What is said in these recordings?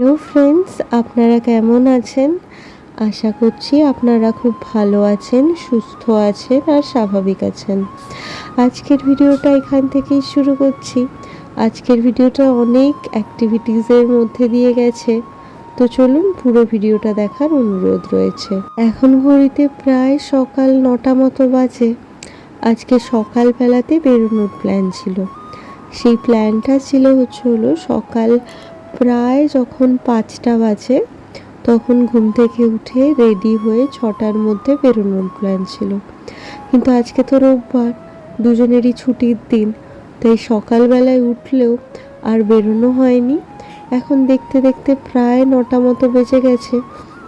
Hello friends, আপনারা কেমন আছেন? আশা করছি আপনারা খুব ভালো আছেন, সুস্থ আছেন আর স্বাভাবিক আছেন। আজকের ভিডিওটা এখান থেকেই শুরু করছি। আজকের ভিডিওটা অনেক অ্যাক্টিভিটিসের মধ্যে দিয়ে গেছে, তো চলুন পুরো ভিডিওটা দেখার অনুরোধ রয়েছে। এখন ঘড়িতে প্রায় সকাল 9টা মতো বাজে। আজকে সকালবেলাতে বেরোনোর প্ল্যান ছিল। সেই প্ল্যানটা ছিল হলো সকাল প্রায় যখন 5টা বাজে তখন ঘুম থেকে উঠে রেডি হয়ে 6টার মধ্যে বেরোনোর প্ল্যান ছিল। কিন্তু আজকে তো রোববার, দুজনেরই ছুটির দিন, তাই সকালবেলায় উঠলেও আর বেরোনো হয়নি। এখন দেখতে দেখতে প্রায় 9টা মতো বেজে গেছে,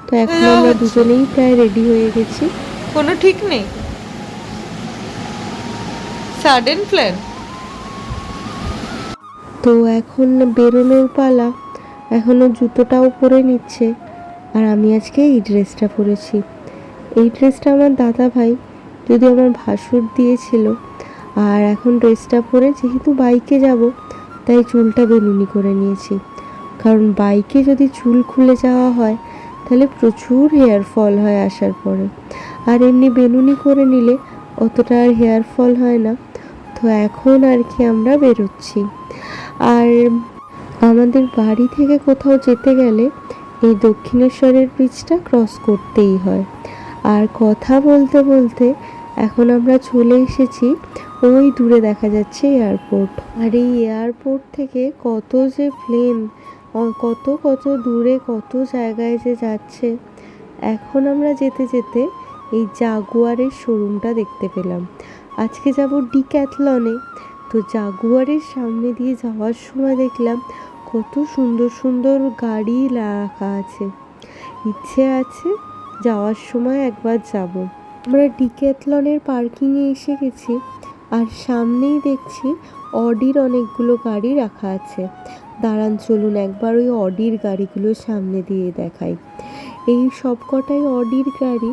তো এখন আমরা দুজনেই প্রায় রেডি হয়ে গেছি। কোনো ঠিক নেই, সাডেন প্ল্যান। তো এখন বেরোনোর পালা। এখনও জুতোটাও পরে নিচ্ছে, আর আমি আজকে এই ড্রেসটা পরেছি। এই ড্রেসটা আমার দাদা ভাই, যদি আমার ভাসুর দিয়েছিল। আর এখন ড্রেসটা পরে যেহেতু বাইকে যাব, তাই চুলটা বেনুনি করে নিয়েছি। কারণ বাইকে যদি চুল খুলে যাওয়া হয় তাহলে প্রচুর হেয়ার ফল হয় আসার পরে, আর এমনি বেনুনি করে নিলে অতটা আর হেয়ার ফল হয় না। তো এখন আর কি আমরা বেরোচ্ছি। আর আমাদের বাড়ি থেকে কোথাও যেতে গেলে এই দক্ষিণেশ্বরের ব্রিজটা ক্রস করতেই হয়। আর কথা বলতে বলতে এখন আমরা চলে এসেছি, ওই দূরে দেখা যাচ্ছে এয়ারপোর্ট। আর এই এয়ারপোর্ট থেকে কত যে প্লেন কত কত দূরে কত জায়গায় যে যাচ্ছে। এখন আমরা যেতে যেতে এই জাগুয়ারের শোরুমটা দেখতে পেলাম। আজকে যাব ডিক্যাথলনে, তো জাগুয়ারের সামনে দিয়ে যাওয়ার সময় দেখলাম কত সুন্দর সুন্দর গাড়ি রাখা আছে। ইচ্ছে আছে যাওয়ার সময় একবার যাব। আমরা ডিক্যাথলনের পার্কিংয়ে এসে গেছি, আর সামনেই দেখছি অডির অনেকগুলো গাড়ি রাখা আছে। দাঁড়ান, চলুন একবার ওই অডির গাড়িগুলো সামনে দিয়ে দেখাই। এই সব কটাই অডির গাড়ি।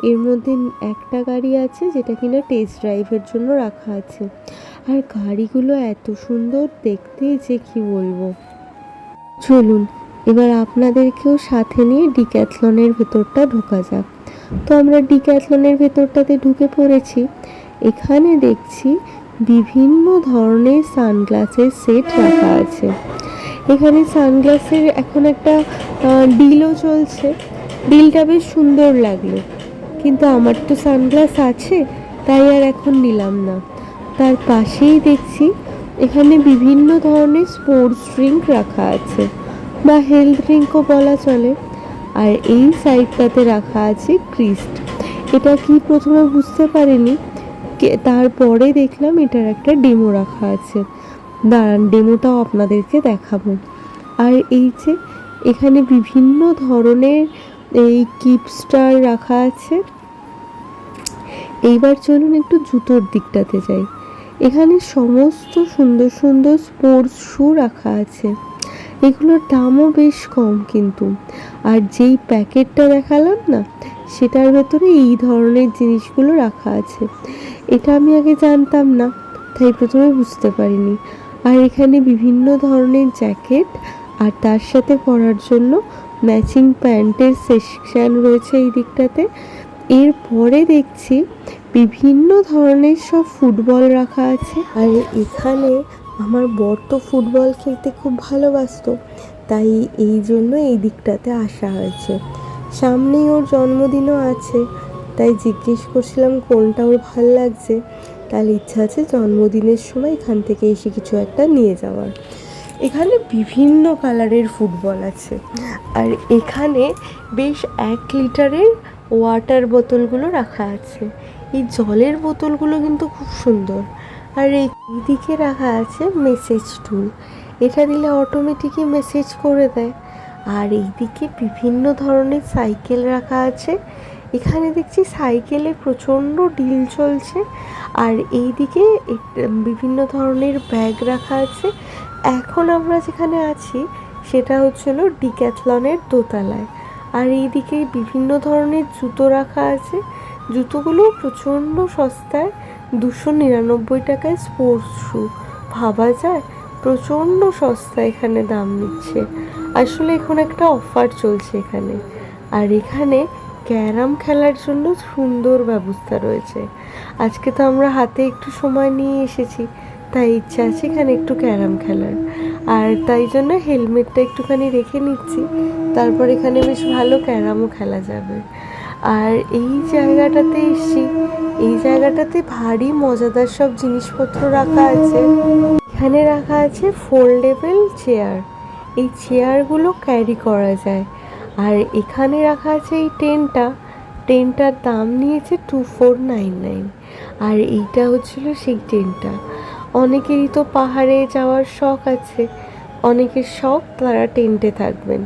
এর মধ্যে একটা গাড়ি আছে যেটা কিনা টেস্ট ড্রাইভের জন্য রাখা আছে। আর গাড়িগুলো এত সুন্দর দেখতে যে কি বলবো। চলুন এবার আপনাদেরকেও সাথে নিয়ে ডিক্যাথলনের ভেতরটা ঢোকা যাক। তো আমরা ডিক্যাথলনের ভেতরটাতে ঢুকে পড়েছি। এখানে দেখছি বিভিন্ন ধরনের সানগ্লাসের সেট রাখা আছে। এখানে সানগ্লাসের এখন একটা ডিলও চলছে। ডিলটা বেশ সুন্দর লাগলো, কিন্তু আমার তো সানগ্লাস আছে, তাই আর এখন নিলাম না। তার পাশেই দেখছি এখানে বিভিন্ন ধরনের স্পোর্টস ড্রিঙ্ক রাখা আছে, বা হেলথ ড্রিঙ্কও বলা চলে। আর এই সাইডটাতে রাখা আছে ক্রিস্ট। এটা কি প্রথমে বুঝতে পারিনি, তারপরে দেখলাম এটার একটা ডেমো রাখা আছে। দাঁড়ান, ডেমোটাও আপনাদেরকে দেখাবো। আর এই যে এখানে বিভিন্ন ধরনের এই কিপস্টার রাখা আছে। এইবার চলুন একটু জুতোর দিকটাতে যাই। এখানে সমস্ত সুন্দর সুন্দর স্পোর্টস শু রাখা আছে। এগুলোর দামও বেশ কম কিন্তু। আর যেই প্যাকেটটা দেখালাম না, সেটার ভেতরে এই ধরনের জিনিসগুলো রাখা আছে। এটা আমি আগে জানতাম না, তাই প্রথমে বুঝতে পারিনি। আর এখানে বিভিন্ন ধরনের জ্যাকেট, আর তার সাথে পরার জন্য ম্যাচিং প্যান্টের সেকশন রয়েছে এই দিকটাতে। এরপরে দেখছি বিভিন্ন ধরনের সব ফুটবল রাখা আছে। আর এখানে আমার বর তো ফুটবল খেলতে খুব ভালোবাসতো, তাই এই জন্য এই দিকটাতে আসা হয়েছে। সামনেই ওর জন্মদিনও আছে, তাই জিজ্ঞেস করছিলাম কোনটা ওর ভাল লাগছে। তাহলে ইচ্ছা আছে জন্মদিনের সময় এখান থেকে এসে কিছু একটা নিয়ে যাওয়ার। এখানে বিভিন্ন কালারের ফুটবল আছে। আর এখানে বেশ 1 লিটারের ওয়াটার বোতলগুলো রাখা আছে। এই জলের বোতলগুলো কিন্তু খুব সুন্দর। আর এইদিকে রাখা আছে মেসেজ টুল, এটা দিলে অটোমেটিকই মেসেজ করে দেয়। আর এইদিকে বিভিন্ন ধরনের সাইকেল রাখা আছে। এখানে দেখছি সাইকেলে প্রচণ্ড ডিল চলছে। আর এইদিকে বিভিন্ন ধরনের ব্যাগ রাখা আছে। এখন আমরা যেখানে আছি সেটা হলো ডিক্যাথলনের দোতলায়। আর এইদিকে বিভিন্ন ধরনের জুতো রাখা আছে। জুতোগুলো প্রচণ্ড সস্তায়, 299 টাকায় স্পোর্টস শু। ভাবা যায়, প্রচণ্ড সস্তা এখানে দাম নিচ্ছে। আসলে এখন একটা অফার চলছে এখানে, আর এখানে ক্যারাম খেলার জন্য সুন্দর ব্যবস্থা রয়েছে। আজকে তো আমরা হাতে একটু সময় নিয়ে এসেছি, তাই ইচ্ছা আছে এখানে একটু ক্যারাম খেলার, আর তাই জন্য হেলমেটটা একটুখানি রেখে নিচ্ছি। তারপর এখানে বেশ ভালো ক্যারামও খেলা যাবে। আর এই জায়গাটাতে এসছি, এই জায়গাটাতে ভারী মজাদার সব জিনিসপত্র রাখা আছে। এখানে রাখা আছে ফোল্ডেবল চেয়ার, এই চেয়ারগুলো ক্যারি করা যায়। আর এখানে রাখা আছে এই টেনটার দাম নিয়েছে 2499। আর এইটা হচ্ছিল সেই টেনটা। অনেকেরই তো পাহাড়ে যাওয়ার শখ আছে, অনেকের শখ তারা টেন্টে থাকবেন,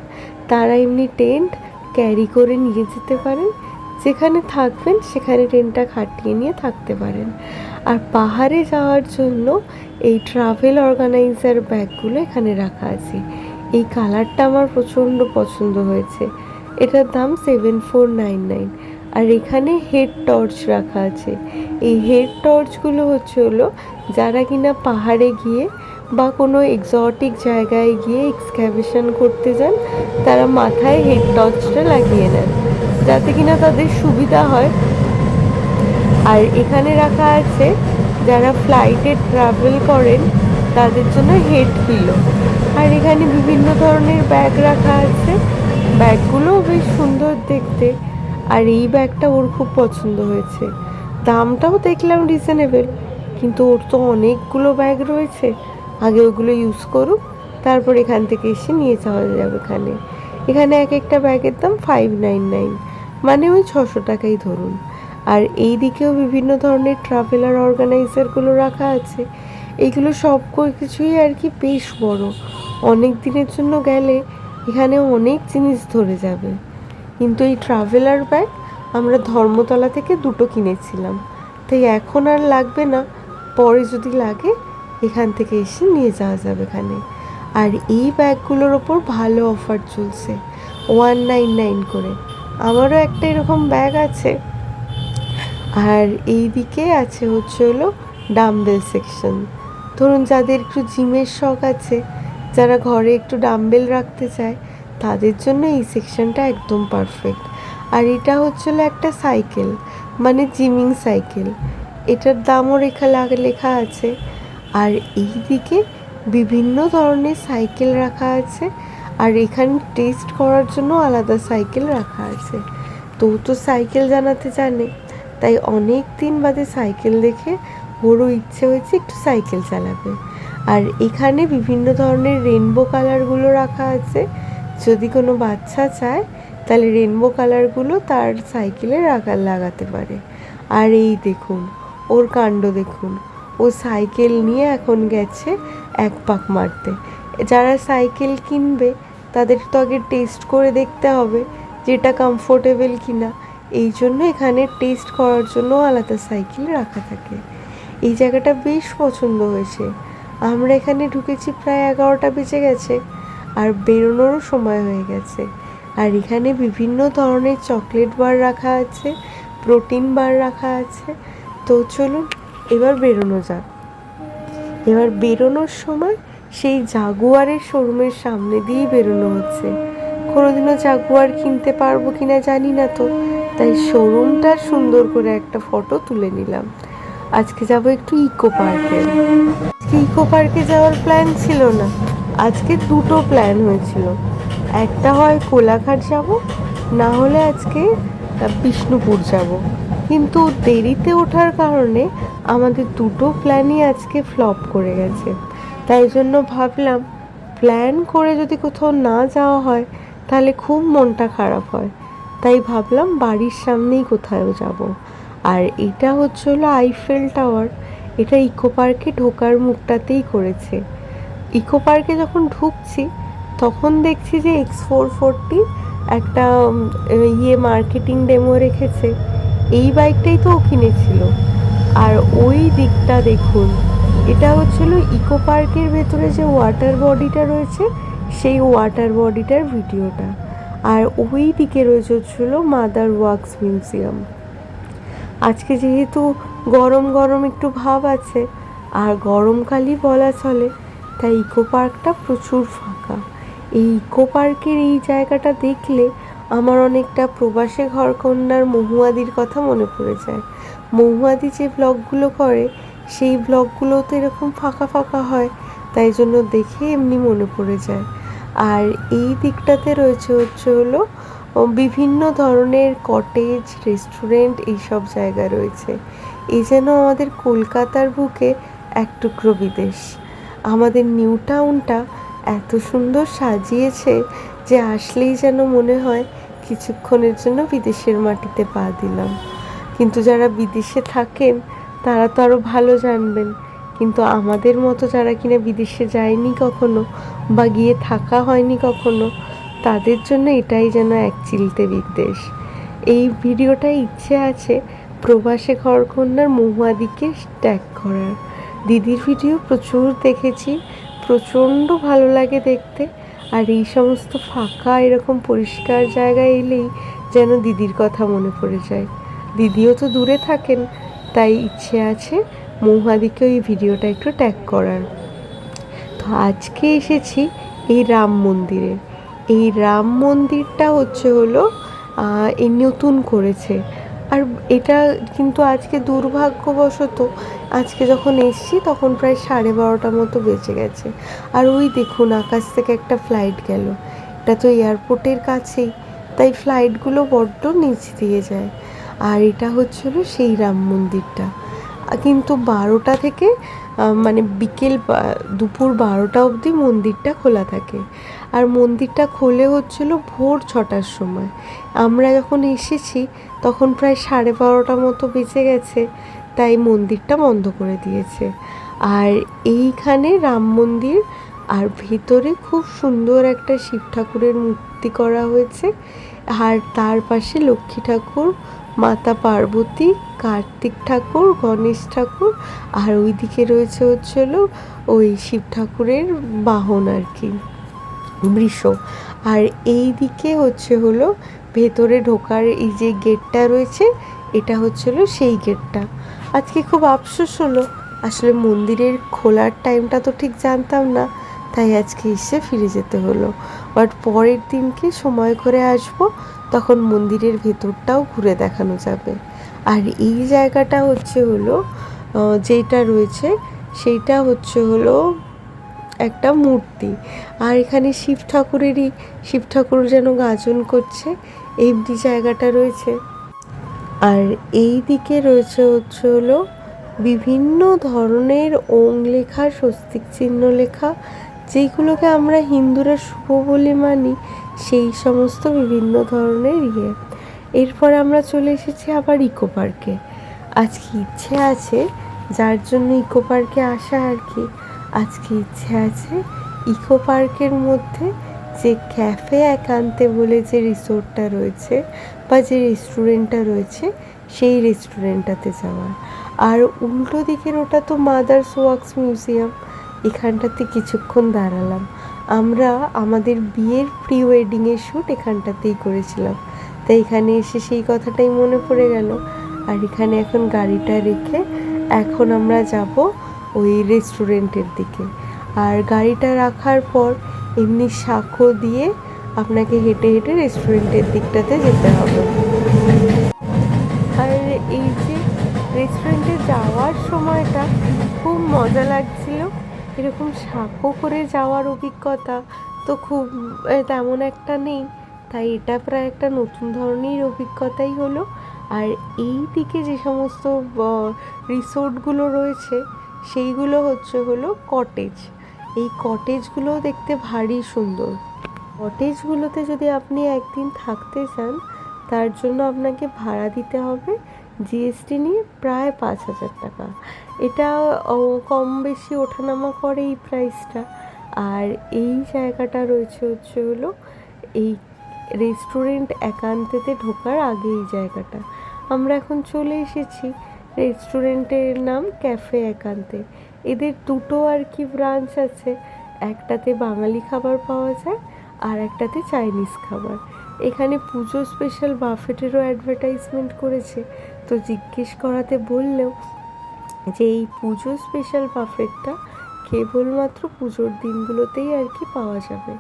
তারা এমনি টেন্ট ক্যারি করে নিয়ে যেতে পারেন, যেখানে থাকবেন সেখানে টেন্টটা খাটিয়ে নিয়ে থাকতে পারেন। আর পাহাড়ে যাওয়ার জন্য এই ট্রাভেল অর্গানাইজার ব্যাগগুলো এখানে রাখা আছে। এই কালারটা আমার প্রচণ্ড পছন্দ হয়েছে, এটার দাম 7499। আর এখানে হেড টর্চ রাখা আছে। এই হেড টর্চগুলো হলো যারা কিনা পাহাড়ে গিয়ে বা কোনো এক্সোটিক জায়গায় গিয়ে এক্সক্যাভেশন করতে যান, তারা মাথায় হেড টর্চটা লাগিয়ে নেন যাতে কিনা তাদের সুবিধা হয়। আর এখানে রাখা আছে যারা ফ্লাইটে ট্রাভেল করেন তাদের জন্য হেড পিলো। আর এখানে বিভিন্ন ধরনের ব্যাগ রাখা আছে, ব্যাগগুলোও বেশ সুন্দর দেখতে। আর এই ব্যাগটা ওর খুব পছন্দ হয়েছে, দামটাও দেখলাম রিজনেবল, কিন্তু ওর তো অনেকগুলো ব্যাগ রয়েছে, আগে ওগুলো ইউজ করুক, তারপর এখান থেকে এসে নিয়ে যাওয়া যাবে। এখানে এক একটা ব্যাগের দাম 599, মানে ওই 600 টাকাই ধরুন। আর এই দিকেও বিভিন্ন ধরনের ট্রাভেলার অর্গানাইজারগুলো রাখা আছে। এইগুলো সব কিছুই আর কি বেশ বড়, অনেক দিনের জন্য গেলে এখানে অনেক জিনিস ধরে যাবে। কিন্তু এই ট্রাভেলার ব্যাগ আমরা ধর্মতলা থেকে দুটো কিনেছিলাম, তাই এখন আর লাগবে না, পরে যদি লাগে এখান থেকে এসে নিয়ে যাওয়া যাবে এখানে। আর এই ব্যাগগুলোর ওপর ভালো অফার চলছে, 199 করে। আমারও একটা এরকম ব্যাগ আছে। আর এই দিকে আছে হলো ডাম্বেল সেকশন। ধরুন যাদের একটু জিমের শখ আছে, যারা ঘরে একটু ডাম্বেল রাখতে চায়, তাদের জন্য এই সেকশনটা একদম পারফেক্ট। আর এটা হচ্ছিল একটা সাইকেল, মানে জিমিং সাইকেল, এটার দামও লেখা আছে। আর এই দিকে বিভিন্ন ধরনের সাইকেল রাখা আছে, আর এখানে টেস্ট করার জন্য আলাদা সাইকেল রাখা আছে। তো সাইকেল জানাতে জানে, তাই অনেক দিন বাদে সাইকেল দেখে ওরও ইচ্ছে হয়েছে একটু সাইকেল চালাবে। আর এখানে বিভিন্ন ধরনের রেনবো কালারগুলো রাখা আছে, যদি কোনো বাচ্চা চায় তাহলে রেনবো কালারগুলো তার সাইকেলে লাগাতে পারে। আর এই দেখুন ওর কাণ্ড দেখুন, ও সাইকেল নিয়ে এখন গেছে এক পাক মারতে। যারা সাইকেল কিনবে তাদের তো আগে টেস্ট করে দেখতে হবে যেটা কমফোর্টেবল কিনা, এই জন্য এখানে টেস্ট করার জন্য আলাদা সাইকেল রাখা থাকে। এই জায়গাটা বেশ পছন্দ হয়েছে। আমরা এখানে ঢুকেছি প্রায় 11টা বেজে গেছে, আর বেরোনোরও সময় হয়ে গেছে। আর এখানে বিভিন্ন ধরনের চকলেট বার রাখা আছে, প্রোটিন বার রাখা আছে। তো চলুন এবার বেরোনো যাক। এবার বেরোনোর সময় সেই জাগুয়ারের শোরুমের সামনে দিয়েই বেরোনো হচ্ছে। কোনোদিনও জাগুয়ার কিনতে পারবো কিনা জানি না, তো তাই শোরুমটার সুন্দর করে একটা ফটো তুলে নিলাম। আজকে যাব একটু ইকো পার্কে। ইকো পার্কে যাওয়ার প্ল্যান ছিল না, আজকে দুটো প্ল্যান হয়েছিল। একটা হয় কোলাঘাট যাব, না হলে আজকে বিষ্ণুপুর যাব। কিন্তু দেরিতে ওঠার কারণে আমাদের দুটো প্ল্যানই আজকে ফ্লপ করে গেছে। তাই জন্য ভাবলাম প্ল্যান করে যদি কোথাও না যাওয়া হয় তাহলে খুব মনটা খারাপ হয়, তাই ভাবলাম বাড়ির সামনেই কোথাও যাব। আর এটা হলো আইফেল টাওয়ার, এটা ইকো পার্কে ঢোকার মুখটাতেই করেছে। ইকো পার্কে যখন ঢুকছি তখন দেখছি যে X440 একটা মার্কেটিং ডেমো রেখেছে, এই বাইকটাই তো ও কিনেছিল। আর ওই দিকটা দেখুন, এটা ইকো পার্কের ভেতরে যে ওয়াটার বডিটা রয়েছে সেই ওয়াটার বডিটার ভিডিওটা। আর ওই দিকে রয়েছে মাদার ওয়ার্কস মিউজিয়াম। আজকে যেহেতু গরম গরম একটু ভাব আছে, আর গরমকালই বলা চলে, তাই ইকো পার্কটা প্রচুর ফাঁকা। এই ইকো পার্কের এই জায়গাটা দেখলে আমার অনেকটা প্রবাসে ঘরকন্যার মহুয়াদির কথা মনে পড়ে যায়। মহুয়াদি যে ব্লগগুলো করে সেই ব্লগগুলো তো এরকম ফাঁকা ফাঁকা হয়, তাই জন্য দেখে এমনি মনে পড়ে যায়। আর এই দিকটাতে রয়েছে হলো বিভিন্ন ধরনের কটেজ, রেস্টুরেন্ট, এইসব জায়গা রয়েছে। এই যেন আমাদের কলকাতার বুকে এক টুকরো বিদেশ। আমাদের নিউ টাউনটা এত সুন্দর সাজিয়েছে যে আসলেই যেন মনে হয় কিছুক্ষণের জন্য বিদেশের মাটিতে পা দিলাম। কিন্তু যারা বিদেশে থাকেন তারা তো আরও ভালো জানবেন, কিন্তু আমাদের মতো যারা কিনা বিদেশে যায়নি কখনো বা গিয়ে থাকা হয়নি কখনো, তাদের জন্য এটাই যেন এক চিলতে বিদেশ। এই ভিডিওটায় ইচ্ছে আছে প্রবাসে ঘরকন্যার মহুয়াদিকে ট্যাগ করার। দিদির ভিডিও প্রচুর দেখেছি, প্রচণ্ড ভালো লাগে দেখতে। আর এই সমস্ত ফাঁকা এরকম পরিষ্কার জায়গায় এলেই যেন দিদির কথা মনে পড়ে যায়। দিদিও তো দূরে থাকেন, তাই ইচ্ছে আছে মহুয়াদিকে ওই ভিডিওটা একটু ট্যাগ করার। তো আজকে এসেছি এই রাম মন্দিরে। এই রাম মন্দিরটা হলো এই নতুন করেছে। আর এটা কিন্তু আজকে দুর্ভাগ্যবশত আজকে যখন এসছি তখন প্রায় 12:30 মতো বেজে গেছে। আর ওই দেখুন আকাশ থেকে একটা ফ্লাইট গেল। এটা তো এয়ারপোর্টের কাছেই, তাই ফ্লাইটগুলো বড্ড নিচ দিয়ে যায়। আর এটা হলো সেই রাম মন্দিরটা। কিন্তু 12টা থেকে মানে বিকেল দুপুর 12টা অবধি মন্দিরটা খোলা থাকে। আর মন্দিরটা খোলে ভোর 6টার সময়। আমরা যখন এসেছি তখন প্রায় 12:30 মতো বেজে গেছে, তাই মন্দিরটা বন্ধ করে দিয়েছে। আর এইখানে রাম মন্দির, আর ভেতরে খুব সুন্দর একটা শিব ঠাকুরের মূর্তি করা হয়েছে। আর তার পাশে লক্ষ্মী ঠাকুর, মাতা পার্বতী, কার্তিক ঠাকুর, গণেশ ঠাকুর, আর ওইদিকে রয়েছে হলো ওই শিব ঠাকুরের বাহন আর কি, বৃষ। আর এই দিকে হলো ভেতরে ঢোকার এই যে গেটটা রয়েছে, এটা হলো সেই গেটটা। আজকে খুব আফসোস হলো, আসলে মন্দিরের খোলার টাইমটা তো ঠিক জানতাম না, তাই আজকে এসে ফিরে যেতে হলো। বাট পরের দিনকে সময় করে আসব, তখন মন্দিরের ভেতরটাও ঘুরে দেখানো যাবে। আর এই জায়গাটা হলো যেটা রয়েছে সেইটা হলো একটা মূর্তি। আর এখানে শিব ঠাকুর যেন গাজন করছে, এমনি জায়গাটা রয়েছে। আর এই দিকে রয়েছে হলো বিভিন্ন ধরনের ওং লেখা, স্বস্তিক চিহ্ন লেখা, যেগুলোকে আমরা হিন্দুরা শুভ বলে মানি, সেই সমস্ত বিভিন্ন ধরনের এরপর আমরা চলে এসেছি আবার ইকো পার্কে। আজকে ইচ্ছে আছে, যার জন্য ইকো পার্কে আসা আর কি, আজকে ইচ্ছে আছে ইকো পার্কের মধ্যে যে ক্যাফে একান্তে বলে যে রিসোর্টটা রয়েছে বা যে রেস্টুরেন্টটা রয়েছে, সেই রেস্টুরেন্টটাতে যাওয়ার। আর উল্টো দিকের ওটা তো মাদার্স ওয়ার্কস মিউজিয়াম, এখানটাতে কিছুক্ষণ দাঁড়ালাম। আমরা আমাদের বিয়ের প্রি ওয়েডিংয়ের শ্যুট এখানটাতেই করেছিলাম, তাই এখানে এসে সেই কথাটাই মনে পড়ে গেল। আর এখানে এখন গাড়িটা রেখে এখন আমরা যাব ওই রেস্টুরেন্টের দিকে। আর গাড়িটা রাখার পর এমনি সাঁকো দিয়ে আপনাকে হেঁটে হেঁটে রেস্টুরেন্টের দিকটাতে যেতে হবে। আর এই যে রেস্টুরেন্টে যাওয়ার সময়টা খুব মজা লাগছিল। এরকম সাঁকো করে যাওয়ার অভিজ্ঞতা তো খুব তেমন একটা নেই, তাই এটা প্রায় একটা নতুন ধরনের অভিজ্ঞতাই হলো। আর এই দিকে যে সমস্ত রিসোর্টগুলো রয়েছে সেইগুলো হলো কটেজ। এই কটেজগুলোও দেখতে ভারী সুন্দর। কটেজগুলোতে যদি আপনি একদিন থাকতে চান, তার জন্য আপনাকে ভাড়া দিতে হবে জিএসটি নিয়ে প্রায় 5,000 টাকা। এটা কম বেশি ওঠানামা করে এই প্রাইসটা। আর এই জায়গাটা রয়েছে হলো এই রেস্টুরেন্ট একান্তেতে ঢোকার আগে এই জায়গাটা। আমরা এখন চলে এসেছি, রেস্টুরেন্টের নাম ক্যাফে একান্তে। এদের দুটো আর কি ব্রাঞ্চ আছে, একটাতে বাঙালি খাবার পাওয়া যায় আর একটাতে চাইনিজ খাবার। এখানে পুজো স্পেশাল বাফেটেরও অ্যাডভার্টাইজমেন্ট করেছে, তো জিজ্ঞেস করাতে বললেও যে এই পুজো স্পেশাল বাফেটটা কেবলমাত্র পুজোর দিনগুলোতেই আর কি পাওয়া যাবে।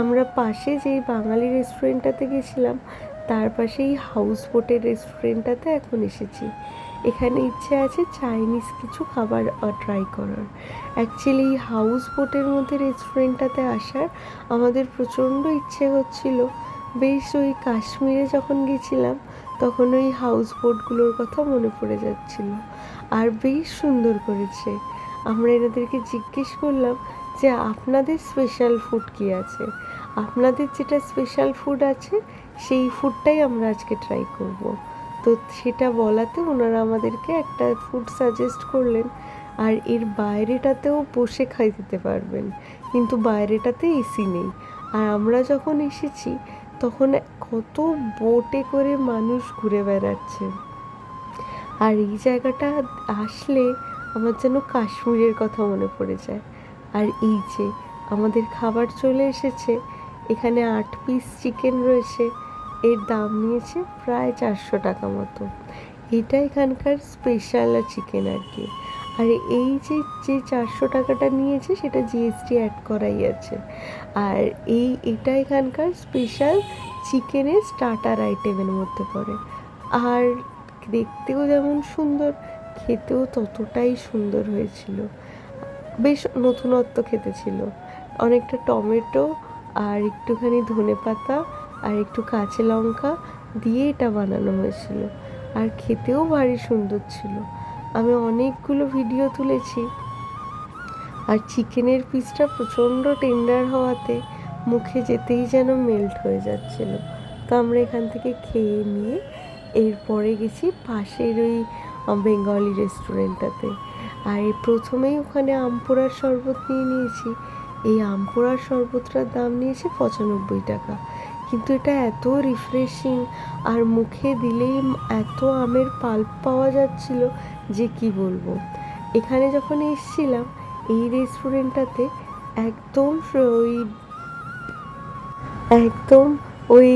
আমরা পাশে যেই বাঙালি রেস্টুরেন্টটাতে গেছিলাম তার পাশেই হাউস বোটের রেস্টুরেন্টটাতে এখন এসেছি। এখানে ইচ্ছে আছে চাইনিজ কিছু খাবার ট্রাই করার। অ্যাকচুয়ালি এই হাউস বোটের মধ্যে রেস্টুরেন্টটাতে আসার আমাদের প্রচণ্ড ইচ্ছে হচ্ছিল। বেশ ওই কাশ্মীরে যখন গেছিলাম তখন ওই হাউস বোটগুলোর কথা মনে পড়ে যাচ্ছিল, আর বেশ সুন্দর করেছে। আমরা এনাদেরকে জিজ্ঞেস করলাম যে আপনাদের স্পেশাল ফুড কী আছে, আপনাদের যেটা স্পেশাল ফুড আছে সেই ফুডটাই আমরা আজকে ট্রাই করব। তো সেটা বলাতে ওনারা আমাদেরকে একটা ফুড সাজেস্ট করলেন। আর এর বাইরেটাতেও বসে খাই দিতে পারবেন, কিন্তু বাইরেটাতে এসি নেই। আর আমরা যখন এসেছি তখন কত বোটে করে মানুষ ঘুরে বেড়াচ্ছে। আর এই জায়গাটা আসলে আমার যেন কাশ্মীরের কথা মনে পড়ে যায়। আর এই যে আমাদের খাবার চলে এসেছে, এখানে 8 পিস চিকেন রয়েছে, এর দাম নিয়েছে প্রায় 400 টাকা মতো। এটা এখানকার স্পেশাল চিকেন আর কি। আর এই যে 400 টাকাটা নিয়েছে সেটা জিএসটি অ্যাড করাই আছে। আর এটা এখানকার স্পেশাল চিকেনের স্টার্টার আইটেমের মধ্যে পড়ে। আর দেখতেও যেমন সুন্দর, খেতেও ততটাই সুন্দর হয়েছিল। বেশ নতুনত্ব খেতে ছিল। অনেকটা টমেটো আর একটুখানি ধনেপাতা আর একটু কাঁচা লঙ্কা দিয়ে এটা বানানো হয়েছিল, আর খেতেও ভারী সুন্দর ছিল। আমি অনেকগুলো ভিডিও তুলেছি। আর চিকেনের পিসটা প্রচণ্ড টেন্ডার হওয়াতে মুখে যেতেই যেন মেল্ট হয়ে যাচ্ছিল। তো আমরা এখান থেকে খেয়ে নিয়ে এরপরে গেছি পাশের ওই বেঙ্গলি রেস্টুরেন্টটাতে। আর প্রথমেই ওখানে আমপোড়ার শরবত নিয়েছি। এই আমপোড়ার শরবতটার দাম নিয়েছে 95 টাকা, কিন্তু এটা এত রিফ্রেশিং আর মুখে দিলেই এত আমের পাল্প পাওয়া যাচ্ছিল যে কি বলবো। এখানে যখন এসেছিলাম এই রেস্টুরেন্টটাতে একদম ওই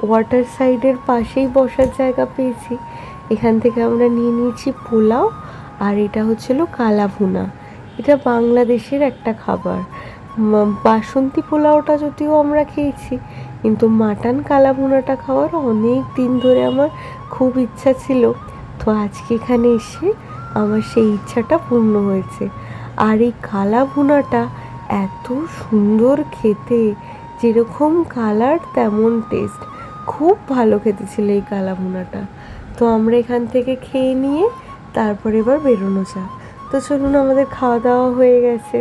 ওয়াটার সাইডের পাশেই বসার জায়গা পেয়েছি। এখান থেকে আমরা নিয়েছি পোলাও, আর এটা হচ্ছিল কালা ভুনা। এটা বাংলাদেশের একটা খাবার। বাসন্তী পোলাওটা যদিও আমরা খেয়েছি, কিন্তু মাটন কালা ভুনাটা খাওয়ার অনেক দিন ধরে আমার খুব ইচ্ছা ছিল। তো আজকে এখানে এসে আমার সেই ইচ্ছাটা পূর্ণ হয়েছে। আর এই কালা ভুনাটা এত সুন্দর খেতে, যেরকম কালার তেমন টেস্ট, খুব ভালো খেতে ছিল এই কালা ভুনাটা। তো আমরা এখান থেকে খেয়ে নিয়ে তারপর এবার বেরোনো যাক। তো চলুন, আমাদের খাওয়া দাওয়া হয়ে গেছে।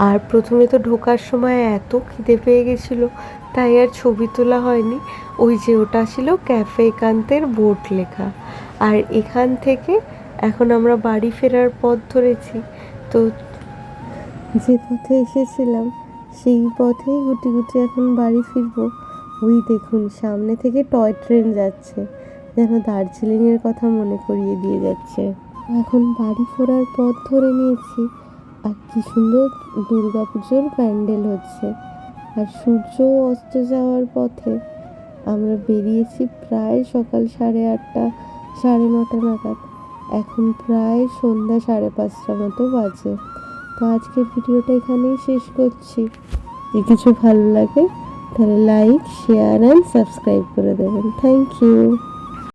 আর প্রথমে তো ঢোকার সময় এত খিদে পেয়ে গেছিলো, তাই আর ছবি তোলা হয়নি। ওই যে ওটা ছিল ক্যাফে একান্তের বোর্ড লেখা। আর এখান থেকে এখন আমরা বাড়ি ফেরার পথ ধরেছি। তো যে পথে এসেছিলাম সেই পথেই গুটি গুটি এখন বাড়ি ফিরবো। ওই দেখুন সামনে থেকে টয় ট্রেন যাচ্ছে, যেন দার্জিলিংয়ের কথা মনে করিয়ে দিয়ে যাচ্ছে। এখন বাড়ি ফেরার পথ ধরে নিয়েছি। আর কি সুন্দর দুর্গাপুজোর প্যান্ডেল হচ্ছে। আর সূর্য অস্ত যাওয়ার পথে আমরা বেরিয়েছি প্রায় সকাল 8:30 9:30 নাগাদ। এখন প্রায় সন্ধ্যা 5:30 মতো বাজে। তো আজকের ভিডিওটা এখানেই শেষ করছি। যদি কিছু ভালো লাগে তাহলে লাইক, শেয়ার অ্যান্ড সাবস্ক্রাইব করে দেবেন। Thank you.